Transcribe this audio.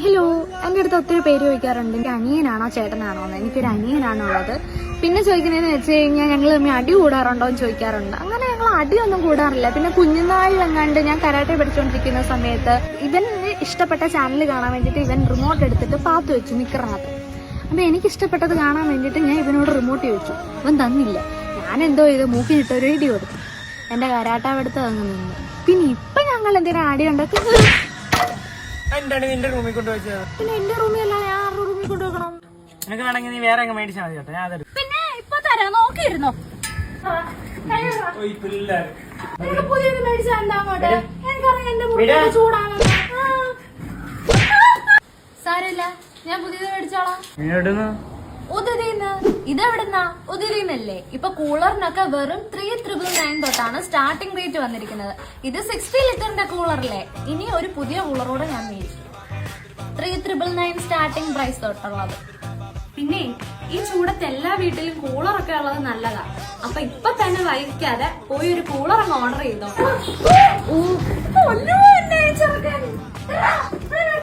Hello, എൻ്റെ അടുത്ത് ഒത്തിരി പേര് ചോദിക്കാറുണ്ട് എനിക്ക് അനിയനാണോ ചേട്ടനാണോ എന്ന്. എനിക്കൊരു അനിയനാണുള്ളത്. പിന്നെ ചോദിക്കുന്നതെന്ന് വെച്ച് കഴിഞ്ഞാൽ ഞങ്ങൾ തമ്മിൽ അടി കൂടാറുണ്ടോ എന്ന് ചോദിക്കാറുണ്ട്. അങ്ങനെ ഞങ്ങൾ അടിയൊന്നും കൂടാറില്ല. പിന്നെ കുഞ്ഞുനാളിലെങ്ങാണ്ട് ഞാൻ കരാട്ടെ പഠിച്ചുകൊണ്ടിരിക്കുന്ന സമയത്ത് ഇവന് ഇഷ്ടപ്പെട്ട ചാനൽ കാണാൻ വേണ്ടിയിട്ട് ഇവൻ റിമോട്ട് എടുത്തിട്ട് പാത്ത് വെച്ചു നിക്കറിനകത്ത്. അപ്പം എനിക്കിഷ്ടപ്പെട്ടത് കാണാൻ വേണ്ടിയിട്ട് ഞാൻ ഇവനോട് റിമോട്ട് ചോദിച്ചു. അവൻ തന്നില്ല. ഞാൻ എന്തോ ചെയ്ത് മൂക്കിനിട്ട് ഒരു ഇടി കൊടുത്തു. എൻ്റെ കരാട്ടാവെടുത്ത് അങ്ങ് നിന്നു. പിന്നെ ഇപ്പം ഞങ്ങൾ എന്തിനാ അടി ഉണ്ടാക്കുന്നത്? നിന്റെ റൂമിൽ കൊണ്ടുവച്ചത് പിന്നെ എന്റെ റൂമിൽ അല്ല, ഞാൻ ആരുടെ റൂമിൽ കൊണ്ടുവെക്കണം? നിനക്ക് വേണമെങ്കിൽ നീ വേറെ മേടിച്ചാൽ മതി കേട്ടോ. ഞാൻ പിന്നെ ഇപ്പൊ തരാം, നോക്കിയിരുന്നോ? പുതിയത് മേടിച്ചാൽ എന്താ അങ്ങോട്ട്? എനിക്കറിയാം എന്റെ മുറിയുടെ ചൂടാണ്. സാരമില്ല, ഞാൻ പുതിയത് മേടിച്ചോളാം. ഉദയന്ന് ഇതെവിടുന്നാ? ഉദയന്നല്ലേ. ഇപ്പൊ കൂളറിനൊക്കെ വെറും 3,999 തൊട്ടാണ് സ്റ്റാർട്ടിംഗ് റേറ്റ് വന്നിരിക്കുന്നത്. ഇത് 60 ലിറ്ററിന്റെ കൂളറല്ലേ. ഇനി ഒരു പുതിയ കൂളറോടെ ഞാൻ മേടിക്കും. 3,999 സ്റ്റാർട്ടിംഗ് പ്രൈസ് തൊട്ടുള്ളത്. പിന്നെ ഈ ചൂടത്ത് എല്ലാ വീട്ടിലും കൂളറൊക്കെ ഉള്ളത് നല്ലതാ. അപ്പൊ ഇപ്പൊ തന്നെ വൈകാതെ പോയി ഒരു കൂളർ അങ്ങ് ഓർഡർ ചെയ്തോ.